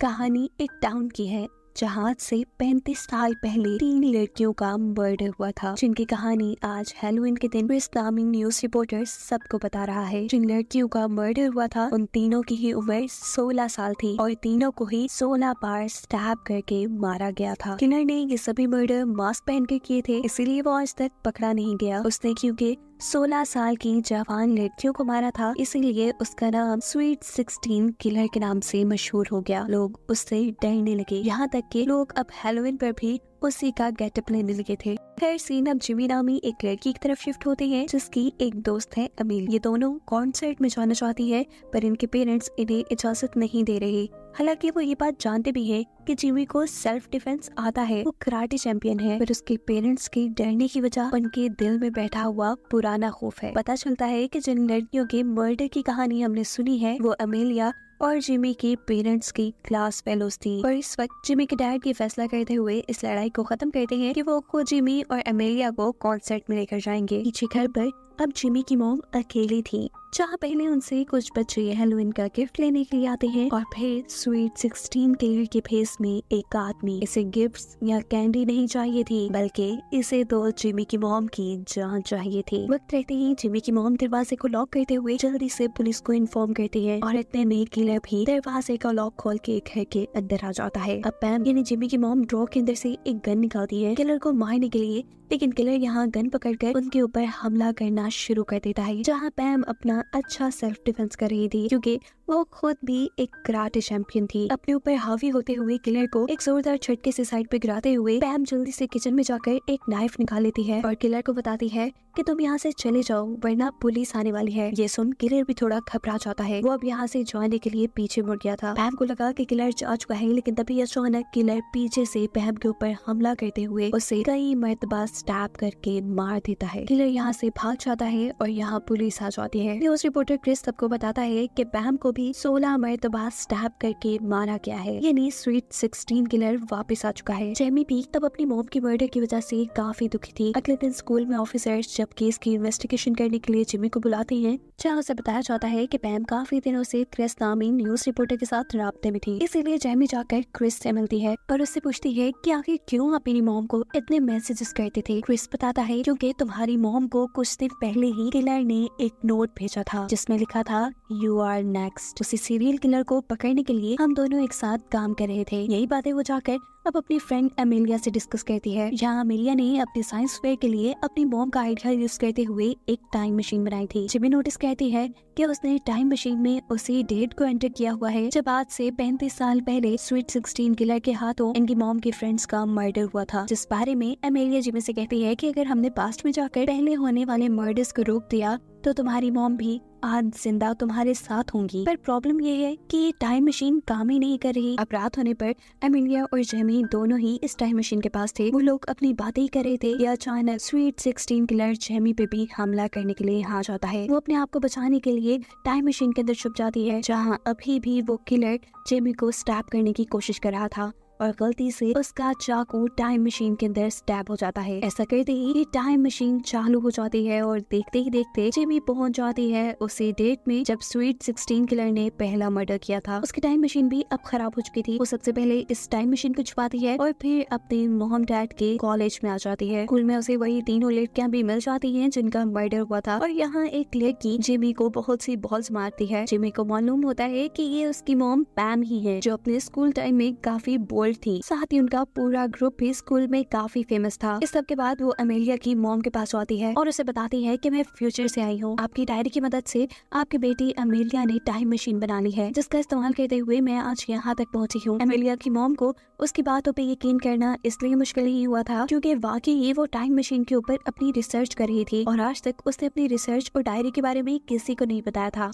कहानी एक टाउन की है जहाँ से 35 साल पहले 3 लड़कियों का मर्डर हुआ था, जिनकी कहानी आज हैलोवीन के दिन क्रिस नामी न्यूज रिपोर्टर सबको बता रहा है। जिन लड़कियों का मर्डर हुआ था उन तीनों की ही उम्र 16 साल थी और तीनों को ही 16 बार स्टैब करके मारा गया था। किलर ने ये सभी मर्डर मास्क पहन के किए थे, इसीलिए वो आज तक पकड़ा नहीं गया। उसने क्योंकि 16 साल की जवान लड़कियों को मारा था, इसीलिए उसका नाम स्वीट 16 किलर के नाम से मशहूर हो गया। लोग उससे डरने लगे, यहाँ तक कि लोग अब हैलोवीन पर भी उसी का गेटअप लेने लगे थे। खैर सीन अब जिमी नामी एक लड़की की तरफ शिफ्ट होते हैं जिसकी एक दोस्त है अमील। ये दोनों कॉन्सर्ट में जाना चाहती है पर इनके पेरेंट्स इन्हें इजाजत नहीं दे रहे। हालांकि वो ये बात जानते भी हैं कि जिमी को सेल्फ डिफेंस आता है, वो कराटे चैंपियन है, पर उसके पेरेंट्स के डरने की वजह उनके दिल में बैठा हुआ पुराना खौफ है। पता चलता है कि जिन लड़कियों के मर्डर की कहानी हमने सुनी है वो अमेलिया और जिमी के पेरेंट्स की क्लास फेलोज थी। पर इस वक्त जिमी के डैड ये फैसला करते हुए इस लड़ाई को खत्म करते हैं कि वो खुद जिमी और अमेलिया को कॉन्सर्ट में लेकर जाएंगे। पीछे घर पर अब जिमी की मॉम अकेली थी, जहाँ पहले उनसे कुछ बच्चे हैलोवीन का गिफ्ट लेने के लिए आते हैं और फिर स्वीट 16 किलर के फेस में एक आदमी। इसे गिफ्ट्स या कैंडी नहीं चाहिए थी, बल्कि इसे तो जिमी की मॉम की जान चाहिए थी। वक्त रहते ही जिमी की मॉम दरवाजे को लॉक करते हुए जल्दी से पुलिस को इन्फॉर्म करती है और इतने में किलर भी दरवाजे का लॉक खोल के घर के अंदर आ जाता है। अब पैम यानी जिमी की मॉम ड्रॉ के अंदर से एक गन निकालती है किलर को मारने के लिए, लेकिन किलर यहाँ गन पकड़कर उनके ऊपर हमला करना शुरू कर देता है। जहाँ पैम अपना अच्छा सेल्फ डिफेंस कर रही थी क्योंकि वो खुद भी एक कराटे चैंपियन थी। अपने ऊपर हावी होते हुए किलर को एक जोरदार झटके से साइड पे गिराते हुए पैम जल्दी से किचन में जाकर एक नाइफ निकाल लेती है और किलर को बताती है कि तुम यहाँ से चले जाओ वरना पुलिस आने वाली है। ये सुन किलर भी थोड़ा घबरा जाता है। वो अब यहाँ से जाने के लिए पीछे मुड़ गया था। पैम को लगा कि किलर जा चुका है, लेकिन तभी अचानक किलर पीछे से पैम के ऊपर हमला करते हुए उसे कई मर्तबा स्टैब करके मार देता है। किलर यहाँ से भाग जाता है और यहाँ पुलिस आ जाती है। न्यूज रिपोर्टर क्रिस सबको बताता है कि पैम को भी 16 मर्तबा स्टैब करके मारा गया है, यानी स्वीट 16 किलर वापस आ चुका है। जेमी भी तब अपनी मॉम की मर्डर की वजह से काफी दुखी थी। अगले दिन स्कूल में ऑफिसर्स जब केस की इन्वेस्टिगेशन करने के लिए जिमी को बुलाते हैं, जहाँ उसे बताया जाता है कि पैम काफी दिनों से क्रिस नामी न्यूज रिपोर्टर के साथ राब्ते में थी, इसीलिए जेमी जाकर क्रिस से मिलती है और उससे पूछती है कि आखिर क्यों आप अपनी मॉम को इतने मैसेजेस करते थे। क्रिस बताता है क्योंकि तुम्हारी मॉम को कुछ दिन पहले ही किलर ने एक नोट भेजा था जिसमें लिखा था यू आर नेक्स्ट। उसी सीरियल किलर को पकड़ने के लिए हम दोनों एक साथ काम कर रहे थे। यही बातें वो जाकर अब अपनी फ्रेंड अमेलिया से डिस्कस करती है। यहाँ अमेलिया ने अपने साइंस फेयर के लिए अपनी मॉम का आइडिया यूज करते हुए एक टाइम मशीन बनाई थी। जिमी नोटिस करती है कि उसने टाइम मशीन में उसी डेट को एंटर किया हुआ है जब आज से 35 साल पहले स्वीट 16 किलर के हाथों इनकी मॉम के फ्रेंड्स का मर्डर हुआ था, जिस बारे में अमेलिया जिमी से कहती है कि अगर हमने पास्ट में जाकर पहले होने वाले मर्डर्स को रोक दिया तो तुम्हारी मॉम भी आज जिंदा तुम्हारे साथ होंगी। पर प्रॉब्लम ये है कि ये टाइम मशीन काम ही नहीं कर रही। अब रात होने पर अमेलिया और जेमी दोनों ही इस टाइम मशीन के पास थे। वो लोग अपनी बातें ही कर रहे थे कि अचानक स्वीट 16 किलर जेमी पे भी हमला करने के लिए यहाँ जाता है। वो अपने आप को बचाने के लिए टाइम मशीन के अंदर छुप जाती है, जहाँ अभी भी वो किलर जेमी को स्टैब करने की कोशिश कर रहा था और गलती से उसका चाकू टाइम मशीन के अंदर स्टैब हो जाता है। ऐसा करते ही टाइम मशीन चालू हो जाती है और देखते ही देखते जिमी पहुंच जाती है उसी डेट में जब स्वीट 16 किलर ने पहला मर्डर किया था। उसकी टाइम मशीन भी अब खराब हो चुकी थी। वो सबसे पहले इस टाइम मशीन को छुपाती है और फिर अपने मॉम डैड के कॉलेज में आ जाती है। स्कूल में उसे वही तीनों लड़कियां भी मिल जाती है जिनका मर्डर हुआ था और यहाँ एक लड़की जिमी को बहुत सी बॉल्स मारती है। जिमी को मालूम होता है कि ये उसकी मॉम पैम ही है जो अपने स्कूल टाइम में काफी बोल्ड थी। साथ ही उनका पूरा ग्रुप भी स्कूल में काफी फेमस था। इस सब के बाद वो अमेलिया की मॉम के पास आती है और उसे बताती है कि मैं फ्यूचर से आई हूँ। आपकी डायरी की मदद से आपकी बेटी अमेलिया ने टाइम मशीन बना ली है जिसका इस्तेमाल करते हुए मैं आज यहाँ तक पहुँची हूँ। अमेलिया की मॉम को उसकी बातों पे यकीन करना इसलिए मुश्किल ही हुआ था क्योंकि वाकई वो टाइम मशीन के ऊपर अपनी रिसर्च कर रही थी और आज तक उसने अपनी रिसर्च और डायरी के बारे में किसी को नहीं बताया था।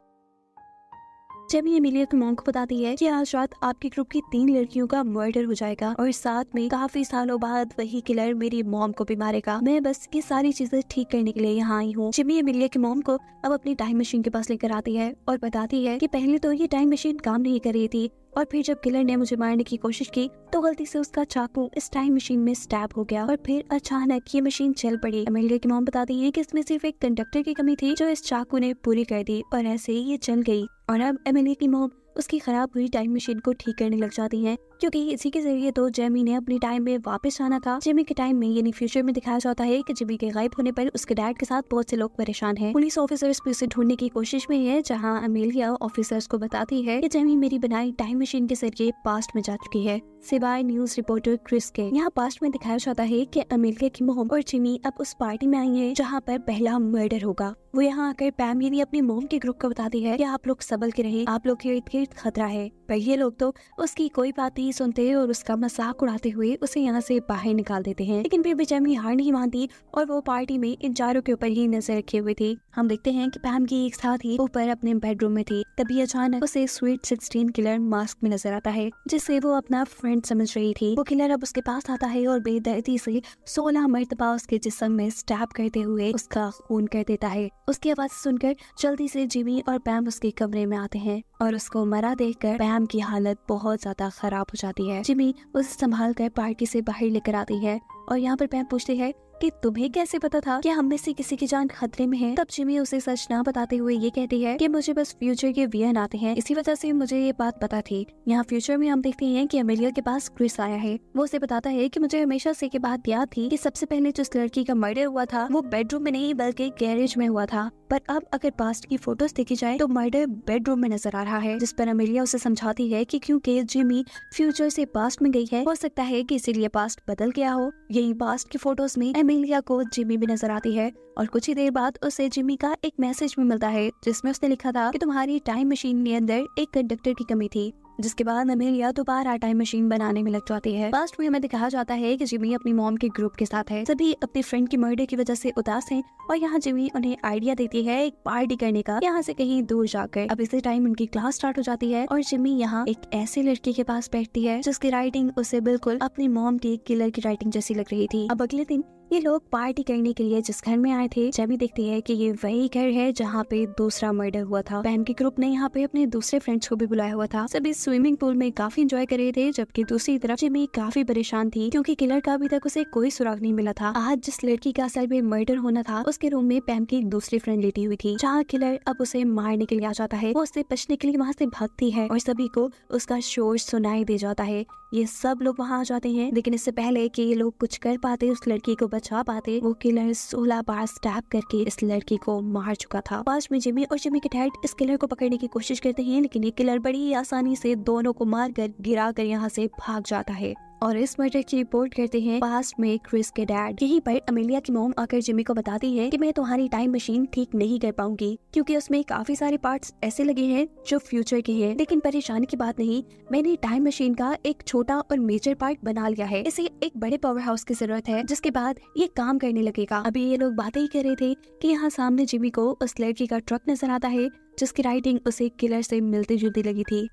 जेमी अमेलिया की मॉम को बताती है कि आज रात आपके ग्रुप की 3 लड़कियों का मर्डर हो जाएगा और साथ में काफी सालों बाद वही किलर मेरी मॉम को भी मारेगा। मैं बस ये सारी चीजें ठीक करने के लिए यहाँ आई हूँ। जेमी अमेलिया की मॉम को अब अपनी टाइम मशीन के पास लेकर आती है और बताती है कि पहले तो ये टाइम मशीन काम नहीं कर रही थी और फिर जब किलर ने मुझे मारने की कोशिश की तो गलती से उसका चाकू इस टाइम मशीन में स्टैब हो गया और फिर अचानक ये मशीन चल पड़ी। अमेलिया की मॉम बताती है कि इसमें सिर्फ एक कंडक्टर की कमी थी जो इस चाकू ने पूरी कर दी और ऐसे ही ये चल गई। और अब अमेलिया की मॉम उसकी खराब हुई टाइम मशीन को ठीक करने लग जाती हैं, क्योंकि इसी के जरिए तो जेमी ने अपनी टाइम में वापस आना था। जेमी के टाइम में यानी फ्यूचर में दिखाया जाता है कि जेमी के गायब होने पर उसके डैड के साथ बहुत से लोग परेशान हैं। पुलिस ऑफिसर्स भी उसे ढूंढने की कोशिश में है, जहां अमेलिया ऑफिसर्स को बताती है कि जेमी मेरी बनाई टाइम मशीन के जरिए पास्ट में जा चुकी है, सिवाय न्यूज रिपोर्टर क्रिस के। यहाँ पास्ट में दिखाया जाता है कि अमेलिया की मोम और जिमी अब उस पार्टी में आई है जहाँ पर पहला मर्डर होगा। वो यहाँ आकर पैम यानी अपनी मोम के ग्रुप को बताती है कि आप लोग संभल के रहें, आप लोग के इर्द गिर्द खतरा है। पर ये लोग तो उसकी कोई बात नहीं सुनते और उसका मजाक उड़ाते हुए उसे यहाँ से बाहर निकाल देते हैं। लेकिन फिर भी जेमी हार नहीं मानती और वो पार्टी में इन चारों के ऊपर ही नजर रखे हुए थी। हम देखते हैं कि पैम की एक साथी ऊपर अपने बेडरूम में थी, तभी अचानक उसे स्वीट 16 किलर मास्क में नजर आता है, जिसे वो अपना फ्रेंड समझ रही थी। वो किलर अब उसके पास आता है और बेदर्दी से 16 मर्तबा उसके जिस्म में स्टैब करते हुए उसका खून कर देता है। उसकी आवाज सुनकर जल्दी से जिमी और पैम उसके कमरे में आते हैं और उसको मरा देखकर पैम की हालत बहुत ज्यादा खराब हो जाती है। जिमी उसे संभाल कर पार्टी से बाहर लेकर आती है और यहाँ पर पैम पूछती है कि तुम्हें कैसे पता था कि हम में से किसी की जान खतरे में है। तब जिमी उसे सच ना बताते हुए ये कहती है कि मुझे बस फ्यूचर के वियन आते हैं, इसी वजह से मुझे ये बात पता थी। यहाँ फ्यूचर में हम देखते हैं कि अमेलिया के पास क्रिस आया है। वो उसे बताता है कि मुझे हमेशा से की बात याद थी कि सबसे पहले जिस लड़की का मर्डर हुआ था वो बेडरूम में नहीं बल्कि गैरेज में हुआ था, पर अब अगर पास्ट की फोटोज देखी जाए तो मर्डर बेडरूम में नजर आ रहा है। जिस पर अमेलिया उसे समझाती है कि क्योंकि जिमी फ्यूचर से पास्ट में गई है, हो सकता है कि इसीलिए पास्ट बदल गया हो। यही पास्ट की फोटोज में अमेलिया को जिमी भी नजर आती है और कुछ ही देर बाद उसे जिमी का एक मैसेज भी मिलता है, जिसमें उसने लिखा था कि तुम्हारी टाइम मशीन के अंदर एक कंडक्टर की कमी थी। जिसके बाद अमेलिया दोबारा टाइम मशीन बनाने में लग जाती है। पास्ट में हमें दिखाया जाता है कि जिमी अपनी मॉम के ग्रुप के साथ है। सभी अपनी फ्रेंड की मर्डर की वजह से उदास हैं और यहाँ जिमी उन्हें आइडिया देती है एक पार्टी करने का, यहाँ से कहीं दूर जाकर। अब इसी टाइम उनकी क्लास स्टार्ट हो जाती है और जिमी यहाँ एक ऐसे लड़की के पास बैठती है जिसकी राइटिंग उसे बिल्कुल अपनी मॉम की किलर की राइटिंग जैसी लग रही थी। अब अगले दिन ये लोग पार्टी करने के लिए जिस घर में आए थे, जेमी देखती है कि ये वही घर है जहाँ पे दूसरा मर्डर हुआ था। पैम के ग्रुप ने यहाँ पे अपने दूसरे फ्रेंड्स को भी बुलाया हुआ था। सभी स्विमिंग पूल में काफी एंजॉय कर रहे थे, जबकि दूसरी तरफ जेमी काफी परेशान थी क्योंकि किलर का अभी तक उसे कोई सुराग नहीं मिला था। आज जिस लड़की का असल में मर्डर होना था उसके रूम में पैम की एक दूसरी फ्रेंड लेटी हुई थी, जहाँ किलर अब उसे मारने के लिए आ जाता है। वो उससे बचने के लिए वहाँ से भागती है और सभी को उसका शोर सुनाई दे जाता है। ये सब लोग वहाँ आ जाते हैं, लेकिन इससे पहले कि ये लोग कुछ कर पाते, उस लड़की को बचा पाते, वो किलर 16 बार स्टैब करके इस लड़की को मार चुका था। पास में जिमी और जिमी के डैड इस किलर को पकड़ने की कोशिश करते हैं, लेकिन ये किलर बड़ी ही आसानी से दोनों को मारकर गिराकर यहाँ से भाग जाता है और इस मर्डर की रिपोर्ट करते हैं पास्ट में क्रिस के डैड। यहीं पर अमेलिया की मॉम आकर जिमी को बताती है कि मैं तुम्हारी टाइम मशीन ठीक नहीं कर पाऊंगी क्योंकि उसमें काफी सारे पार्ट्स ऐसे लगे हैं जो फ्यूचर के हैं। लेकिन परेशानी की बात नहीं, मैंने टाइम मशीन का एक छोटा और मेजर पार्ट बना लिया है। इसे एक बड़े पावर हाउस की जरूरत है जिसके बाद ये काम करने लगेगा। अभी ये लोग बातें ही कर रहे थे कि यहाँ सामने जिमी को उस लड़की का ट्रक नजर आता है जिसकी राइटिंग उसे किलर से मिलती जुलती लगी थी।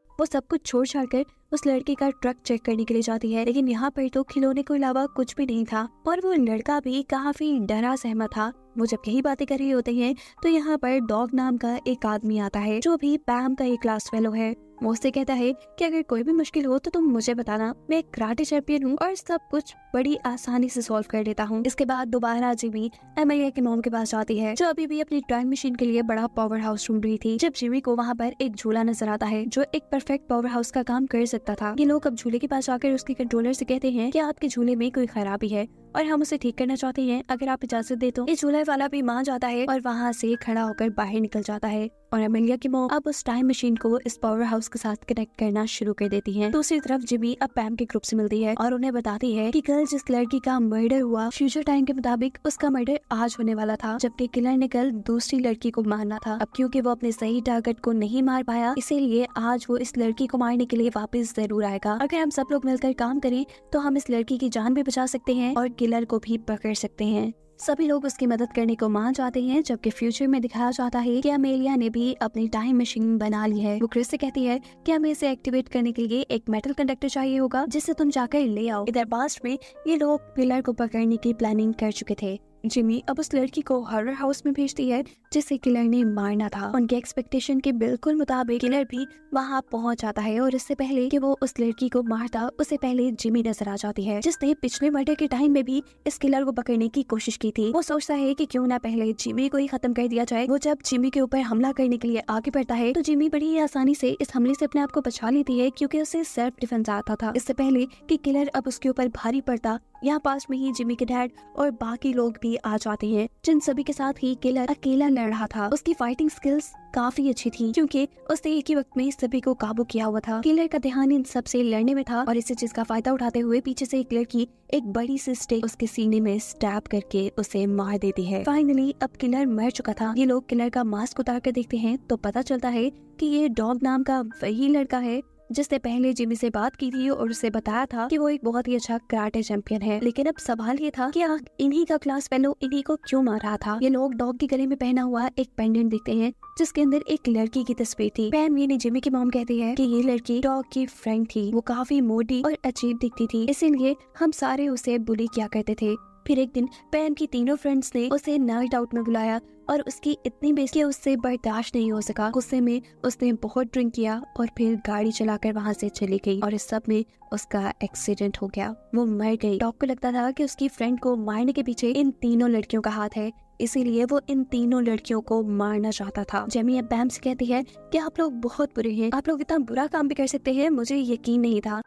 वो सब कुछ छोड़ छाड़ कर उस लड़की का ट्रक चेक करने के लिए जाती है, लेकिन यहाँ पर तो खिलौने के अलावा कुछ भी नहीं था और वो लड़का भी काफी डरा सहमा था। वो जब यही बातें कर रहे होते हैं तो यहाँ पर डॉग नाम का एक आदमी आता है जो भी पैम का एक क्लास फेलो है। वो उससे कहता है कि अगर कोई भी मुश्किल हो तो तुम मुझे बताना, मैं एक कराटे चैंपियन हूँ और सब कुछ बड़ी आसानी से सॉल्व कर लेता हूँ। इसके बाद दोबारा जिमी अमेलिया के मॉम के पास जाती है जो अभी भी अपनी टाइम मशीन के लिए बड़ा पावर हाउस ढूंढ रही थी। जब जिमी को वहाँ पर एक झूला नजर आता है जो एक परफेक्ट पावर हाउस का काम कर सकता था। ये लोग अब झूले के पास जाकर उसके कंट्रोलर से कहते हैं कि आपके झूले में कोई खराबी है और हम उसे ठीक करना चाहते हैं, अगर आप इजाजत दे तो। इस झूले वाला भी मान जाता है और वहाँ से खड़ा होकर बाहर निकल जाता है और अमेलिया की मॉम अब उस टाइम मशीन को इस पावर हाउस के साथ कनेक्ट करना शुरू कर देती है। दूसरी तरफ जिमी अब पैम के ग्रुप से मिलती है और उन्हें बताती है कि कल जिस लड़की का मर्डर हुआ फ्यूचर टाइम के मुताबिक उसका मर्डर आज होने वाला था, जबकि किलर ने कल दूसरी लड़की को मारना था। अब क्योंकि वो अपने सही टारगेट को नहीं मार पाया, इसीलिए आज वो इस लड़की को मारने के लिए वापस जरूर आएगा। अगर हम सब लोग मिलकर काम करें तो हम इस लड़की की जान भी बचा सकते हैं और किलर को भी पकड़ सकते हैं। सभी लोग उसकी मदद करने को मान जाते हैं, जबकि फ्यूचर में दिखाया जाता है कि अमेलिया ने भी अपनी टाइम मशीन बना ली है। वो क्रिस से कहती है कि हमें इसे एक्टिवेट करने के लिए एक मेटल कंडक्टर चाहिए होगा जिसे तुम जाकर ले आओ। इधर पास्ट में ये लोग किलर को पकड़ने की प्लानिंग कर चुके थे। जिमी अब उस लड़की को हॉरर हाउस में भेजती है जिसे किलर ने मारना था। उनके एक्सपेक्टेशन के बिल्कुल मुताबिक किलर भी वहाँ पहुँच जाता है और इससे पहले कि वो उस लड़की को मारता उससे पहले जिमी नजर आ जाती है, जिसने पिछले मर्डर के टाइम में भी इस किलर को पकड़ने की कोशिश की थी। वो सोचता है कि क्यों ना पहले जिमी को ही खत्म कर दिया जाए। वो जब जिमी के ऊपर हमला करने के लिए आगे बढ़ता है तो जिमी बड़ी ही आसानी से इस हमले से अपने आप को बचा लेती है, क्योंकि उसे सेल्फ डिफेंस आता था। इससे पहले कि किलर अब उसके ऊपर भारी पड़ता, यहाँ पास में ही जिमी के डैड और बाकी लोग भी आ जाते हैं, जिन सभी के साथ ही किलर अकेला लड़ रहा था। उसकी फाइटिंग स्किल्स काफी अच्छी थी, क्योंकि उसने एक ही वक्त में सभी को काबू किया हुआ था। किलर का ध्यान इन सबसे लड़ने में था और इसी चीज का फायदा उठाते हुए पीछे से एक लड़की एक बड़ी सी स्टिक उसके सीने में स्टैब करके उसे मार देती है। फाइनली अब किलर मर चुका था। ये लोग किलर का मास्क उतार कर देखते हैं तो पता चलता है कि ये डॉग नाम का वही लड़का है जिसने पहले जिमी से बात की थी और उसे बताया था कि वो एक बहुत ही अच्छा कराटे चैंपियन है। लेकिन अब सवाल ये था कि इन्हीं का क्लास फेलो इन्हीं को क्यों मार रहा था। ये लोग डॉग के गले में पहना हुआ एक पेंडेंट देखते हैं जिसके अंदर एक लड़की की तस्वीर थी। पैम यानी जिमी की मॉम कहती है कि ये लड़की डॉग की फ्रेंड थी। वो काफी मोटी और अजीब दिखती थी, इसीलिए हम सारे उसे बुली किया करते थे। फिर एक दिन पैम की तीनों फ्रेंड्स ने उसे नाइट आउट में बुलाया और उसकी इतनी बेइज्जती उससे बर्दाश्त नहीं हो सका। गुस्से में उसने बहुत ड्रिंक किया और फिर गाड़ी चलाकर वहाँ से चली गई और इस सब में उसका एक्सीडेंट हो गया। वो मर गई। डॉग को लगता था कि उसकी फ्रेंड को मारने के पीछे इन तीनों लड़कियों का हाथ है, इसीलिए वो इन तीनों लड़कियों को मारना चाहता था। जेमी अब पैम से कहती है कि आप लोग बहुत बुरे हैं, आप लोग इतना बुरा काम भी कर सकते हैं, मुझे यकीन नहीं था।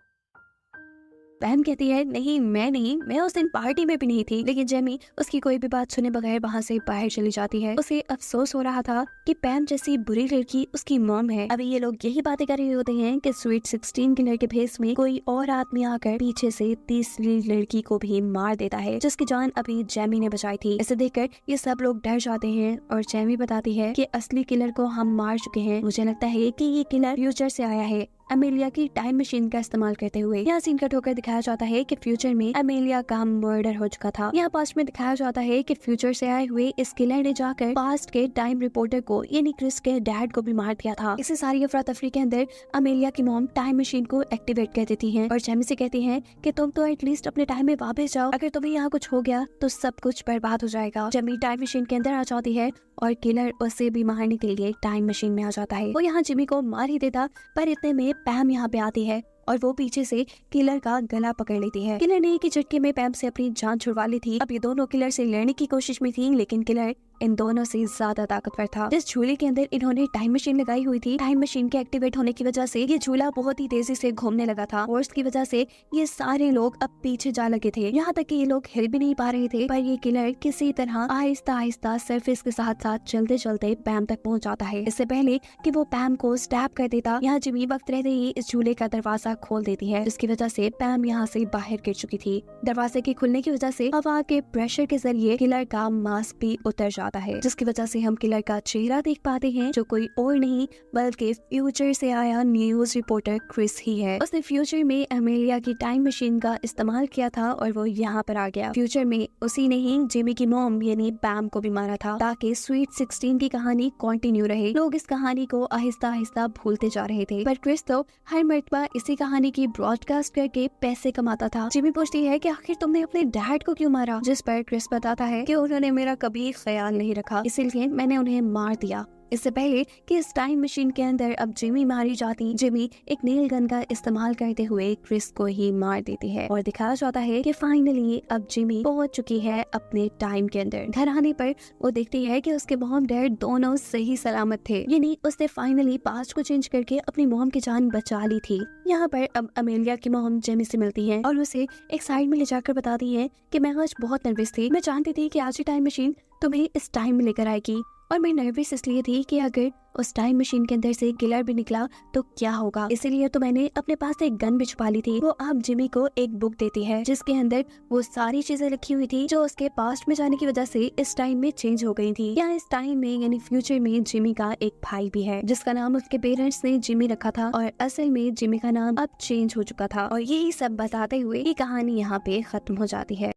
पैम कहती है नहीं मैं उस दिन पार्टी में भी नहीं थी। लेकिन जेमी उसकी कोई भी बात सुने बगैर वहाँ से बाहर चली जाती है। उसे अफसोस हो रहा था कि पैम जैसी बुरी लड़की उसकी मॉम है। अभी ये लोग यही बातें कर रहे होते हैं कि स्वीट 16 किलर के भेस में कोई और आदमी आकर पीछे से तीसरी लड़की को भी मार देता है, जिसकी जान अभी जेमी ने बचाई थी। इसे देखकर ये सब लोग डर जाते हैं और जेमी बताती है कि असली किलर को हम मार चुके हैं। मुझे लगता है कि ये किलर फ्यूचर से आया है, अमेलिया की टाइम मशीन का इस्तेमाल करते हुए। यहाँ सीन कट होकर दिखाया जाता है कि फ्यूचर में अमेलिया का मर्डर हो चुका था। यहाँ पास्ट में दिखाया जाता है कि फ्यूचर से आए हुए इस किलर ने जाकर पास्ट के टाइम रिपोर्टर को यानी क्रिस के डैड को भी मार दिया था। इसी सारी अफरा तफरी के अंदर अमेलिया की मॉम टाइम मशीन को एक्टिवेट कर देती है और जेमी से कहती है कि तुम तो एटलीस्ट अपने टाइम में वापस जाओ, अगर तुम्हें यहाँ कुछ हो गया तो सब कुछ बर्बाद हो जाएगा। जेमी टाइम मशीन के अंदर आ जाती है और किलर उसे भी मारने के लिए टाइम मशीन में आ जाता है। वो यहाँ जिमी को मार ही देता, पर इतने में पैम यहाँ पे आती है और वो पीछे से किलर का गला पकड़ लेती है। किलर ने एक ही झटके में पैम से अपनी जान छुड़वा ली थी। अब ये दोनों किलर से लड़ने की कोशिश में थी, लेकिन किलर इन दोनों से ज्यादा ताकतवर था। जिस झूले के अंदर इन्होंने टाइम मशीन लगाई हुई थी, टाइम मशीन के एक्टिवेट होने की वजह से ये झूला बहुत ही तेजी से घूमने लगा था और इसकी वजह से ये सारे लोग अब पीछे जा लगे थे। यहाँ तक कि ये लोग हिल भी नहीं पा रहे थे, पर ये किलर किसी तरह आहिस्ता आहिस्ता सरफेस के साथ साथ चलते चलते पैम तक पहुँच जाता है। इससे पहले कि वो पैम को स्टैब कर देता, यहाँ जिमी वक्त रहते ही इस झूले का दरवाजा खोल देती है, जिसकी वजह से पैम यहाँ से बाहर गिर चुकी थी। दरवाजे के खुलने की वजह से हवा के प्रेशर के जरिए किलर का मास्क भी उतर जाता है, जिसकी वजह से हम किलर का चेहरा देख पाते हैं, जो कोई और नहीं बल्कि फ्यूचर से आया न्यूज रिपोर्टर क्रिस ही है। उसने फ्यूचर में अमेलिया की टाइम मशीन का इस्तेमाल किया था और वो यहाँ पर आ गया। फ्यूचर में उसी ने ही जिमी की मॉम यानी पैम को भी मारा था, ताकि स्वीट 16 की कहानी कंटिन्यू रहे। लोग इस कहानी को आहिस्ता आहिस्ता भूलते जा रहे थे, पर क्रिस तो हर मर्तबा इसी कहानी की ब्रॉडकास्ट करके पैसे कमाता था। जिमी पूछती है कि आखिर तुमने अपने डैड को क्यों मारा, जिस पर क्रिस बताता है कि उन्होंने मेरा कभी ख्याल नहीं रखा, इसलिए मैंने उन्हें मार दिया। इससे पहले कि इस टाइम मशीन के अंदर अब जिमी मारी जाती, जिमी एक नेल गन का इस्तेमाल करते हुए क्रिस को ही मार देती है और दिखाया जाता है कि फाइनली अब जिमी पहुंच चुकी है अपने टाइम के अंदर। घर आने पर वो देखती है कि उसके मॉम डैड दोनों सही सलामत थे, यानी उसने फाइनली पास्ट को चेंज करके अपनी मॉम की जान बचा ली थी। यहाँ पर अब अमेलिया की मॉम जिमी से मिलती है और उसे एक साइड में ले जाकर बताती है कि मैं आज बहुत नर्वस थी, मैं जानती थी कि आज ही टाइम मशीन तुम्हें इस टाइम में लेकर आएगी और मैं नर्वस इसलिए थी कि अगर उस टाइम मशीन के अंदर से किलर भी निकला तो क्या होगा, इसीलिए तो मैंने अपने पास एक गन भी छुपा ली थी। वो अब जिमी को एक बुक देती है जिसके अंदर वो सारी चीजें रखी हुई थी जो उसके पास्ट में जाने की वजह से इस टाइम में चेंज हो गई थी। या इस टाइम में यानी फ्यूचर में जिमी का एक भाई भी है जिसका नाम उसके पेरेंट्स ने जिमी रखा था और असल में जिमी का नाम अब चेंज हो चुका था। और यही सब बताते हुए ये कहानी यहाँ पे खत्म हो जाती है।